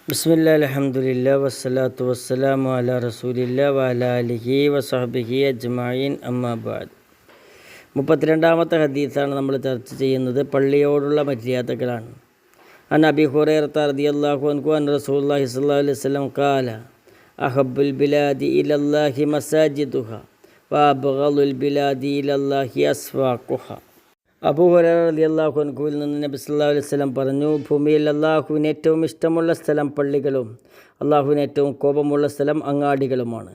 ബിസ്മില്ലാ അൽഹംദുലില്ലാ വസ്സലാത്തു വസ്സലാമു അലാ റസൂലില്ലാ വഅലാ ആലിഹി വസഹ്ബിഹി അജ്മഈൻ അമ്മാ ബഅദ്. 32-ാമത്തെ ഹദീസാണ് നമ്മൾ ചർച്ച ചെയ്യുന്നത്. പള്ളിയോടുള്ള മര്യാദകളാണ്. അൻ അബീ ഹുറൈറത റളിയല്ലാഹു അൻഹു അൻ റസൂലുള്ളാഹി സ്വല്ലല്ലാഹു അലൈഹി വസല്ലം ഖാല അഹബ്ബുൽ ബിലാദി ഇലല്ലാഹി മസാജിദുഹാ വഅബ്ഗളുൽ ബിലാദി ഇലല്ലാഹി അസ്വാഖുഹാ. അബൂ ഹുറൈറ റളിയല്ലാഹു അൻഹുവിൽ നിന്ന് നബി സല്ലല്ലാഹു അലൈഹി വസല്ലം പറഞ്ഞു, ഭൂമിയിൽ അള്ളാഹുവിന് ഏറ്റവും ഇഷ്ടമുള്ള സ്ഥലം പള്ളികളും അള്ളാഹുവിന് ഏറ്റവും കോപമുള്ള സ്ഥലം അങ്ങാടികളുമാണ്.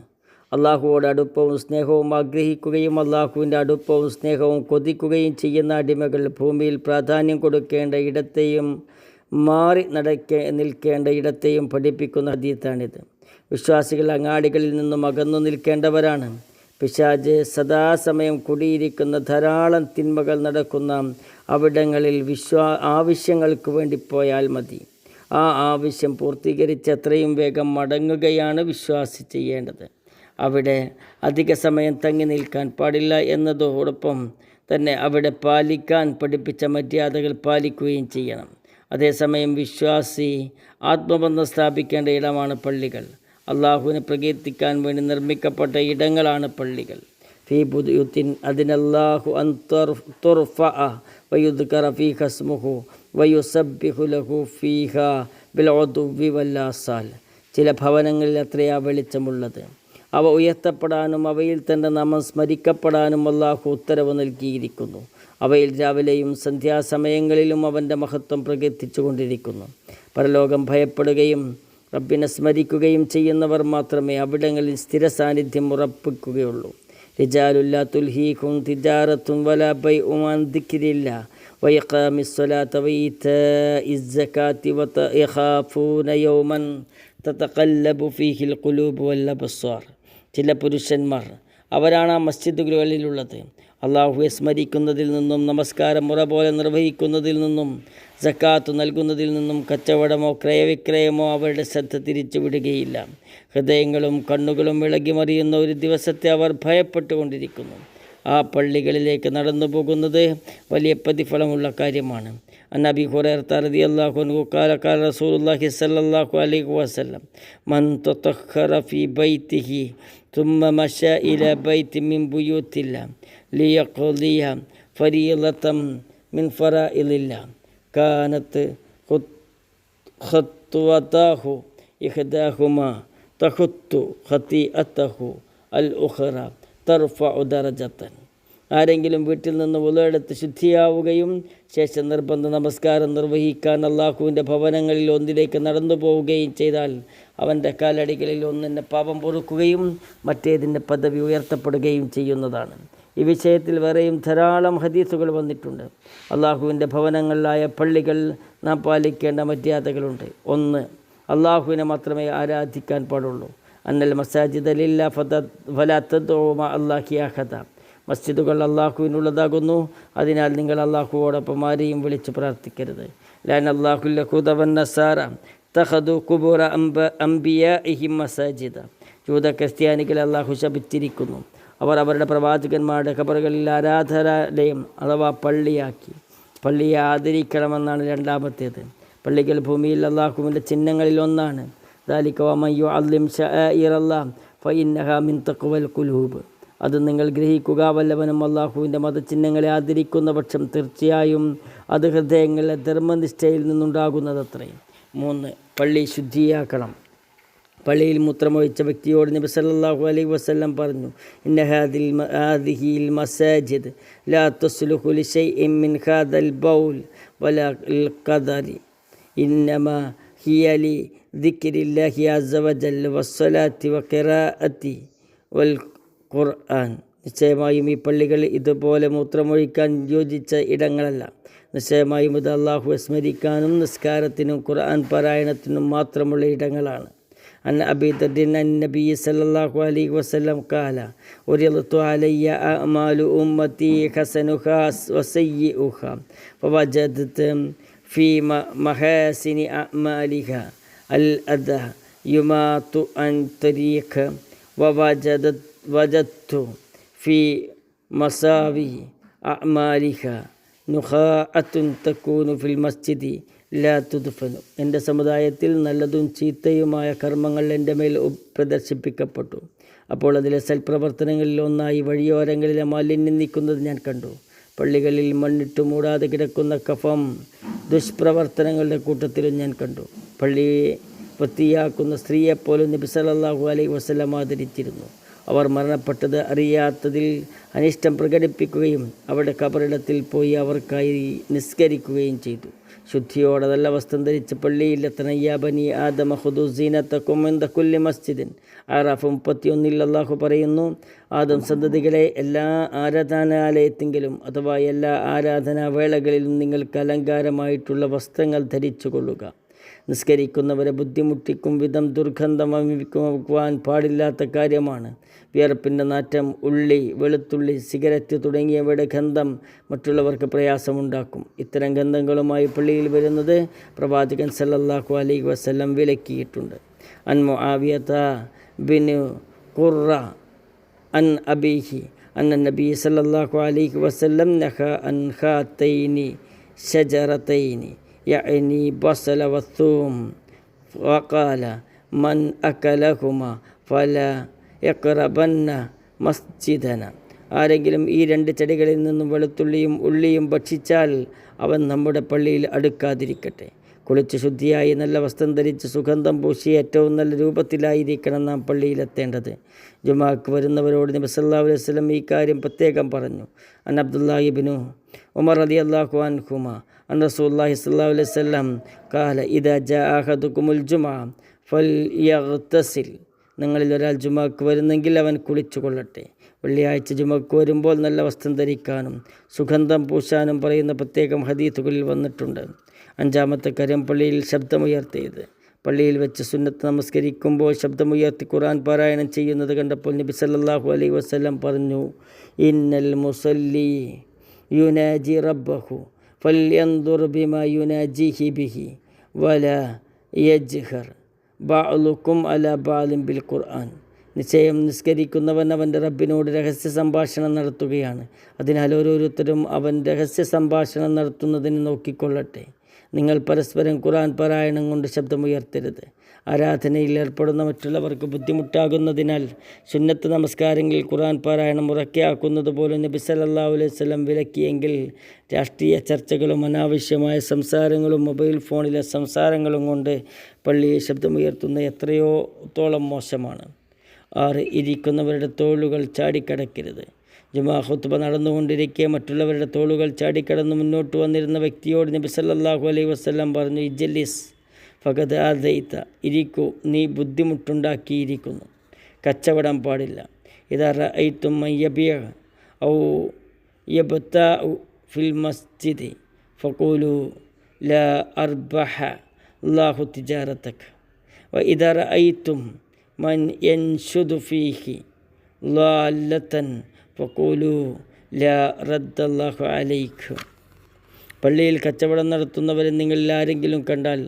അള്ളാഹുവോട് അടുപ്പവും സ്നേഹവും ആഗ്രഹിക്കുകയും അള്ളാഹുവിൻ്റെ അടുപ്പവും സ്നേഹവും കൊതിക്കുകയും ചെയ്യുന്ന അടിമകൾ ഭൂമിയിൽ പ്രാധാന്യം കൊടുക്കേണ്ട ഇടത്തെയും മാറി നിൽക്കേണ്ട ഇടത്തെയും പഠിപ്പിക്കുന്ന ഹദീസാണിത്. വിശ്വാസികൾ അങ്ങാടികളിൽ നിന്നും അകന്നു നിൽക്കേണ്ടവരാണ്. പിശാച് സദാസമയം കുടിയിരിക്കുന്ന ധാരാളം തിന്മകൾ നടക്കുന്ന അവിടങ്ങളിൽ ആവശ്യങ്ങൾക്ക് വേണ്ടി പോയാൽ മതി. ആ ആവശ്യം പൂർത്തീകരിച്ച് എത്രയും വേഗം മടങ്ങുകയാണ് വിശ്വാസി ചെയ്യേണ്ടത്. അവിടെ അധിക സമയം തങ്ങി നിൽക്കാൻ പാടില്ല എന്നതോടൊപ്പം തന്നെ അവിടെ പാലിക്കാൻ പഠിപ്പിച്ച മര്യാദകൾ പാലിക്കുകയും ചെയ്യണം. അതേസമയം വിശ്വാസി ആത്മബന്ധം സ്ഥാപിക്കേണ്ട ഇടമാണ് പള്ളികൾ. അള്ളാഹുവിനെ പ്രകീർത്തിക്കാൻ വേണ്ടി നിർമ്മിക്കപ്പെട്ട ഇടങ്ങളാണ് പള്ളികൾ. ഫീ ബുയൂത്തിൻ അതിനല്ലാഹു അൻ തുർഫഅ വയുദ്കറ ഫീഹ ഇസ്മുഹു വയുസബ്ബിഹു ലഹു ഫീഹ ബിൽഉദുവ്വി വല്ലാസാൽ. ചില ഭവനങ്ങളിൽ അത്രയാ വെളിച്ചമുള്ളത്. അവ ഉയർത്തപ്പെടാനും അവയിൽ തന്നെ നാമം സ്മരിക്കപ്പെടാനും അള്ളാഹു ഉത്തരവ് നൽകിയിരിക്കുന്നു. അവയിൽ രാവിലെയും സന്ധ്യാസമയങ്ങളിലും അവൻ്റെ മഹത്വം പ്രകീർത്തിച്ചു കൊണ്ടിരിക്കുന്നു. പരലോകം ഭയപ്പെടുകയും റബ്ബിനെ സ്മരിക്കുകയും ചെയ്യുന്നവർ മാത്രമേ അവിടങ്ങളിൽ സ്ഥിര സാന്നിധ്യം ഉറപ്പിക്കുകയുള്ളൂ. റിജാലുല്ലാ തുൽഹീകും തിജാറത്തുൻ വലാ ബൈഉൻ അൻ ദിക്രില്ലാഹി വഇഖാമിസ് സ്വലാത്തി വഇതാഇസ് സകാത്തി വയഖാഫൂന യൗമൻ തതഖല്ലബു ഫീഹിൽ ഖുലൂബു വൽ അബ്സാർ. ചില പുരുഷന്മാർ അവരാണ് ആ മസ്ജിദുകളിലുള്ളത്. അള്ളാഹുവെ സ്മരിക്കുന്നതിൽ നിന്നും നമസ്കാരം മുറ പോലെ നിർവഹിക്കുന്നതിൽ നിന്നും സക്കാത്ത് നൽകുന്നതിൽ നിന്നും കച്ചവടമോ ക്രയവിക്രയമോ അവരുടെ ശ്രദ്ധ തിരിച്ചു വിടുകയില്ല. ഹൃദയങ്ങളും കണ്ണുകളും ഇളകിമറിയുന്ന ഒരു ദിവസത്തെ അവർ ഭയപ്പെട്ടുകൊണ്ടിരിക്കുന്നു. ആ പള്ളികളിലേക്ക് നടന്നു പോകുന്നത് വലിയ പ്രതിഫലമുള്ള കാര്യമാണ്. അൻ അബീ ഹുറൈറത റളിയല്ലാഹു അൻഹു ഖാല ഖാല റസൂലുള്ളാഹി സ്വല്ലല്ലാഹു അലൈഹി വസല്ലം മൻ തതഖറ ഫീ ബൈതിഹി ثم مشى إلى بيت من بيوت الله ليقضي فريضة من فرائض الله كانت خطوته إحداهما تخط خطيئته الأخرى ترفع درجة. ആരെങ്കിലും വീട്ടിൽ നിന്ന് വുളുവെടുത്ത് ശുദ്ധിയാവുകയും ശേഷം നിർബന്ധ നമസ്കാരം നിർവഹിക്കാൻ അള്ളാഹുവിൻ്റെ ഭവനങ്ങളിൽ ഒന്നിലേക്ക് നടന്നു പോവുകയും ചെയ്താൽ അവൻ്റെ കാലടികളിൽ ഒന്നിൻ്റെ പാപം പൊറുക്കുകയും മറ്റേതിൻ്റെ പദവി ഉയർത്തപ്പെടുകയും ചെയ്യുന്നതാണ്. ഈ വിഷയത്തിൽ വേറെയും ധാരാളം ഹദീസുകൾ വന്നിട്ടുണ്ട്. അള്ളാഹുവിൻ്റെ ഭവനങ്ങളിലായ പള്ളികൾ നാം പാലിക്കേണ്ട മര്യാദകളുണ്ട്. 1. അള്ളാഹുവിനെ മാത്രമേ ആരാധിക്കാൻ പാടുള്ളൂ. അന്നൽ മസാജിദ ലില്ലാഹി ഫലാ തദ്ഉ മഅ അല്ലാഹി അഹദ. മസ്ജിദുകൾ അള്ളാഹുവിനുള്ളതാകുന്നു, അതിനാൽ നിങ്ങൾ അള്ളാഹുവോടൊപ്പം ആരെയും വിളിച്ച് പ്രാർത്ഥിക്കരുത്. ലഅന അല്ലാഹുൽ യഹൂദ വന്നസാറ തഖദു ഖുബൂറ അംബിയാഇഹിം മസാജിദ. യൂദ ക്രിസ്ത്യാനികളെ അള്ളാഹു ശപിച്ചിരിക്കുന്നു. അവർ അവരുടെ പ്രവാചകന്മാരുടെ ഖബറുകളിൽ ആരാധനാലയം അഥവാ പള്ളിയാക്കി. പള്ളിയെ ആദരിക്കണമെന്നാണ് 2-ാമത്തേത്. പള്ളികൾ ഭൂമിയിൽ അള്ളാഹുവിൻ്റെ ചിഹ്നങ്ങളിൽ ഒന്നാണ്. ദാലിക വമൻ യുഅല്ലിം ശആഇറല്ലാഹ് ഫഇന്നഹാ മിൻ തഖ്വൽ ഖുലൂബ്. അത് നിങ്ങൾ ഗ്രഹിക്കുക, വല്ലവനും അള്ളാഹുവിൻ്റെ മതചിഹ്നങ്ങളെ ആദരിക്കുന്ന പക്ഷം തീർച്ചയായും അത് ഹൃദയങ്ങളിലെ ധർമ്മനിഷ്ഠയിൽ നിന്നുണ്ടാകുന്നതത്രേ. 3. പള്ളി ശുദ്ധിയാക്കണം. പള്ളിയിൽ മൂത്രമൊഴിച്ച വ്യക്തിയോട് നബി സല്ലല്ലാഹു അലൈഹി വസല്ലം പറഞ്ഞു, ഇന്ന ഹാദിഹിൽ മസാജിദ് ലാ തസ്ലുഹു ലിശൈഇൻ മിൻ ഹാദൽ ബൗൽ വലാ ഖദരി ഇന്നമാ ഹിയ ലി ദിക്രില്ലാഹി അസ്സ വജല്ല വസ്സലാത്തി വഖിറാഅത്തി വൽ ഖുർആൻ. നിശ്ചയമായും ഈ പള്ളികൾ ഇതുപോലെ മൂത്രമൊഴിക്കാൻ യോജിച്ച ഇടങ്ങളല്ല. നിശ്ചയമായും ഇത് അള്ളാഹുവെ സ്മരിക്കാനും നിസ്കാരത്തിനും ഖുർആൻ പാരായണത്തിനും മാത്രമുള്ള ഇടങ്ങളാണ്. അൻ അബീ ദർദിൻ അൻ നബി സല്ലല്ലാഹു അലൈഹി വസല്ലം ഖാല ഉരിദതു അലയ്യ അഅമാലു ഉമ്മത്തി ഹസനുഹാ വസയ്യിഉഹാ ഫവജദതു ഫീ മഹാസിനി അഅമാലിഹാ അൽ അദാ യുമാതു അൻ തരീഖ വജദ്തു ഫി മസാവി അഅമാലിഹ നുഖാഅത്തുൻ തകൂനു ഫിൽ മസ്ജിദി ലാ തുദ്ഫനു. എൻ്റെ സമുദായത്തിൽ നല്ലതും ചീത്തയുമായ കർമ്മങ്ങൾ എൻ്റെ മേൽ പ്രദർശിപ്പിക്കപ്പെട്ടു. അപ്പോൾ അതിലെ സൽപ്രവർത്തനങ്ങളിൽ ഒന്നായി വഴിയോരങ്ങളിലെ മാലിന്യം നീക്കുന്നത് ഞാൻ കണ്ടു. പള്ളികളിൽ മണ്ണിട്ട് മൂടാതെ കിടക്കുന്ന കഫം ദുഷ്പ്രവർത്തനങ്ങളുടെ കൂട്ടത്തിലും ഞാൻ കണ്ടു. പള്ളിയെ വൃത്തിയാക്കുന്ന സ്ത്രീയെപ്പോലും നബി സല്ലല്ലാഹു അലൈഹി വസല്ലം ആദരിച്ചിരുന്നു. അവർ മരണപ്പെട്ടത് അറിയാത്തതിൽ അനിഷ്ടം പ്രകടിപ്പിക്കുകയും അവിടെ കബറിടത്തിൽ പോയി അവർക്കായി നിസ്കരിക്കുകയും ചെയ്തു. ശുദ്ധിയോടെ നല്ല വസ്ത്രം ധരിച്ച് പള്ളിയിലെത്തണം. യാ ബനി ആദമ ഖുദൂ സീനത്തകും ഇൻദ കുല്ലി മസ്ജിദിൻ. ആറാഫ് 31 അല്ലാഹു പറയുന്നു, ആദം സന്തതികളെ എല്ലാ ആരാധനാലയത്തെങ്കിലും അഥവാ എല്ലാ ആരാധനാവേളകളിലും നിങ്ങൾക്ക് അലങ്കാരമായിട്ടുള്ള വസ്ത്രങ്ങൾ ധരിച്ചു കൊള്ളുക. നിസ്കരിക്കുന്നവരെ ബുദ്ധിമുട്ടിക്കും വിധം ദുർഗന്ധം വമിക്കുവാൻ പാടില്ലാത്ത കാര്യമാണ്. വിയർപ്പിൻ്റെ നാറ്റം, ഉള്ളി, വെളുത്തുള്ളി, സിഗരറ്റ് തുടങ്ങിയവയുടെ ഗന്ധം മറ്റുള്ളവർക്ക് പ്രയാസമുണ്ടാക്കും. ഇത്തരം ഗന്ധങ്ങളുമായി പള്ളിയിൽ വരുന്നത് പ്രവാചകൻ സല്ലല്ലാഹു അലൈഹി വസല്ലം വിലക്കിയിട്ടുണ്ട്. അൻ മുആവിയത ബിൻ ഖുറ അൻ അബീഹി അന്ന നബി സല്ലല്ലാഹു അലൈഹി വസല്ലം നഹ അൻ ഖാതൈനി ഷജറതൈനി യഅനി ബസല വത്തൂം വഖാല മൻ അകലഹുമാ ഫലാ യഖ്റബന്ന മസ്ജിദന. ആരെങ്കിലും ഈ 2 ചെടികളിൽ നിന്നും വെളുത്തുള്ളിയും ഉള്ളിയും ഭക്ഷിച്ചാൽ അവൻ നമ്മുടെ പള്ളിയിൽ അടുക്കാതിരിക്കട്ടെ. കുളിച്ച് ശുദ്ധിയായി നല്ല വസ്ത്രം ധരിച്ച് സുഗന്ധം പൂശി ഏറ്റവും നല്ല രൂപത്തിലായിരിക്കണം നാം പള്ളിയിലെത്തേണ്ടത്. ജുമാക്ക് വരുന്നവരോട് നബി സല്ലല്ലാഹു അലൈഹി വസല്ലം ഈ കാര്യം പ്രത്യേകം പറഞ്ഞു. അൻ അബ്ദുല്ലാഹി ഇബ്നു ഉമർ റളിയല്ലാഹു അൻഹുമാ അൻ റസൂലുള്ളാഹി സ്വല്ലല്ലാഹു അലൈഹി വസല്ലം ഖാല ഇദാ ജാഅ അഹദുകുമുൽ ജുമുഅ ഫൽയഗ്തസിൽ. നിങ്ങളിൽ ഒരാൾ ജുമാക്ക് വരുന്നെങ്കിൽ അവൻ കുളിച്ചു കൊള്ളട്ടെ. വെള്ളിയാഴ്ച ജുമാക്ക് വരുമ്പോൾ നല്ല വസ്ത്രം ധരിക്കാനും സുഗന്ധം പൂശാനും പറയുന്ന പ്രത്യേകം ഹദീസുകളിൽ വന്നിട്ടുണ്ട്. 5-ാമത്തെ കാര്യം പള്ളിയിൽ ശബ്ദമുയർത്തിയത്. പള്ളിയിൽ വെച്ച് സുന്നത്ത് നമസ്കരിക്കുമ്പോൾ ശബ്ദമുയർത്തി ഖുർആൻ പാരായണം ചെയ്യുന്നത് കണ്ടപ്പോൾ നബി സല്ലല്ലാഹു അലൈഹി വസല്ലം പറഞ്ഞു, ഇന്നൽ മുസല്ലി യുനാജി റബ്ബഹു ഫൽയൻദുർ ബിമാ യുനാജിഹി ബിഹി വലാ യജ്ഹർ ബഅലുക്കും അലാ ബഅലിൻ ബിൽ ഖുർആൻ. നിശ്ചയം നിസ്കരിക്കുന്നവൻ അവൻ്റെ റബ്ബിനോട് രഹസ്യ സംഭാഷണം നടത്തുകയാണ്. അതിനാൽ ഓരോരുത്തരും അവൻ രഹസ്യ സംഭാഷണം നടത്തുന്നതിന് നോക്കിക്കൊള്ളട്ടെ. നിങ്ങൾ പരസ്പരം ഖുർആൻ പാരായണം കൊണ്ട് ശബ്ദമുയർത്തരുത്. ആരാധനയിൽ ഏർപ്പെടുന്ന മറ്റുള്ളവർക്ക് ബുദ്ധിമുട്ടാകുന്നതിനാൽ സുന്നത്ത് നമസ്കാരങ്ങളിൽ ഖുർആൻ പാരായണം ഉറക്കെയാക്കുന്നത് പോലെ നബി സല്ലല്ലാഹു അലൈഹി വസല്ലം വിലക്കിയെങ്കിൽ രാഷ്ട്രീയ ചർച്ചകളും അനാവശ്യമായ സംസാരങ്ങളും മൊബൈൽ ഫോണിലെ സംസാരങ്ങളും കൊണ്ട് പള്ളിയിൽ ശബ്ദമുയർത്തുന്ന എത്രയോത്തോളം മോശമാണ്. 6 ഇരിക്കുന്നവരുടെ തോളുകൾ ചാടിക്കടക്കരുത്. ജുമാ ഖുത്ബ നടന്നുകൊണ്ടിരിക്കെ മറ്റുള്ളവരുടെ തോളുകൾ ചാടിക്കടന്ന് മുന്നോട്ട് വന്നിരുന്ന വ്യക്തിയോട് നബി സല്ലല്ലാഹു അലൈഹി വസല്ലം പറഞ്ഞു, ഇജ്ലിസ് ഫഖദ് ആദൈത. ഇരിക്കൂ, നീ ബുദ്ധിമുട്ടുണ്ടാക്കിയിരിക്കുന്നു. കച്ചവടം പാടില്ല. ഇദാ റഅയ്തും മൻ യബിഅ ഔ യബ്തഉ ഫിൽ മസ്ജിദി ഫഖൂലു ലാ അർബഹ അല്ലാഹു തിജാറതക വഇദാ റഅയ്തും മൻ യൻഷുദു ഫീഹി ളാല്ലതൻ ഫഖൂലു ലാ റദ്ദല്ലാഹു അലൈക. പള്ളിയിൽ കച്ചവടം നടത്തുന്നവരെ നിങ്ങളിൽ ആരെങ്കിലും കണ്ടാൽ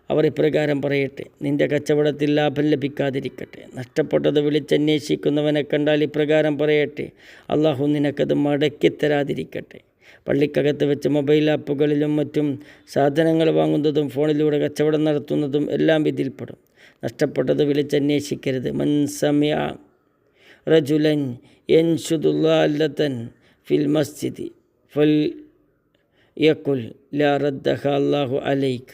അവർ ഇപ്രകാരം പറയട്ടെ, നിൻ്റെ കച്ചവടത്തിൽ ലാഭം ലഭിക്കാതിരിക്കട്ടെ. നഷ്ടപ്പെട്ടത് വിളിച്ചന്വേഷിക്കുന്നവനെ കണ്ടാൽ ഇപ്രകാരം പറയട്ടെ, അള്ളാഹു നിനക്കത് മടക്കിത്തരാതിരിക്കട്ടെ. പള്ളിക്കകത്ത് വെച്ച് മൊബൈൽ ആപ്പുകളിലും മറ്റും സാധനങ്ങൾ വാങ്ങുന്നതും ഫോണിലൂടെ കച്ചവടം നടത്തുന്നതും എല്ലാം ഇതിൽപ്പെടും. നഷ്ടപ്പെട്ടത് വിളിച്ചന്വേഷിക്കരുത്. മൻ സമിഅ റജുലൻ യൻഷുദുല്ലാല്ലതൻ ഫിൽ മസ്ജിദി ഫൽ യഖുൽ ലാ റദ്ദഹ അല്ലാഹു അലൈക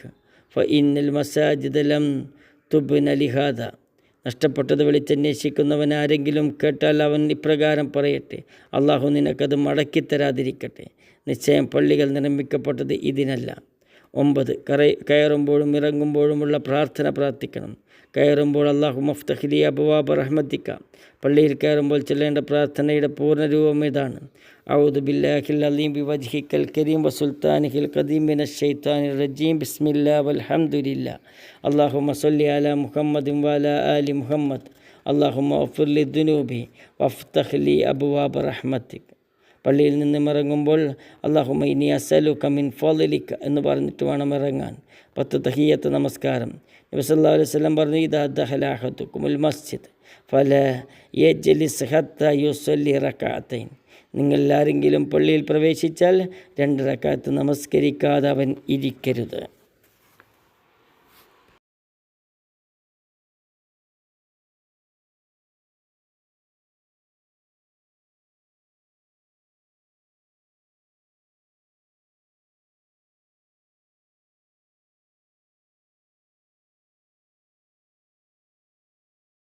ഫഇന്നൽ മസാജിദ ലം തുബ്ന ലിഹാദ. നഷ്ടപ്പെട്ടത് വിളിച്ചന്വേഷിക്കുന്നവൻ ആരെങ്കിലും കേട്ടാൽ അവൻ ഇപ്രകാരം പറയട്ടെ, അള്ളാഹു നിനക്കത് മടക്കിത്തരാതിരിക്കട്ടെ. നിശ്ചയം പള്ളികൾ നിർമ്മിക്കപ്പെട്ടത് ഇതിനല്ല. 9 കയറുമ്പോഴും ഇറങ്ങുമ്പോഴുമുള്ള പ്രാർത്ഥന പ്രാർത്ഥിക്കണം. കയറുമ്പോൾ അല്ലാഹു മഫ്തഹ്ലി അബ്വാബ റഹ്മത്തിക. പള്ളിയിൽ കയറുമ്പോൾ ചൊല്ലേണ്ട പ്രാർത്ഥനയുടെ പൂർണ്ണരൂപം ഇതാണ്: അഊദു ബില്ലാഹിൽ അലീം ബിവജ്ഹിക്കൽ കരീം വസുൽത്താനിഹിൽ ഖദീം മിനശ് ശൈത്താനിർ റജീം ബിസ്മില്ലാ വൽഹംദുലില്ലാ അല്ലാഹുമ്മ സ്വല്ലി അലാ മുഹമ്മദിൻ വഅലാ ആലി മുഹമ്മദ് അല്ലാഹുമ്മ ഗഫിർ ലി ദുനൂബി വഫ്തഹ്ലി അബ്വാബ റഹ്മത്തിക. പള്ളിയിൽ നിന്നും ഇറങ്ങുമ്പോൾ അല്ലാഹുമ്മ ഇന്നീ അസ്അലുക മിൻ ഫളിലിക എന്ന് പറഞ്ഞിട്ട് വേണം ഇറങ്ങാൻ. 10 തഹിയ്യത്ത് നമസ്കാരം. നബി സല്ലല്ലാഹു അലൈഹി വസല്ലം പറഞ്ഞു, ഇദാ ദഖല അഹദുകുമുൽ മസ്ജിദ് ഫലാ യജ്ലിസ് ഹത്താ യുസല്ലി റകഅത്തൈൻ. നിങ്ങൾ ആരെങ്കിലും പള്ളിയിൽ പ്രവേശിച്ചാൽ 2 റക്അത്ത് നമസ്കരിക്കാതെ അവൻ ഇരിക്കരുത്.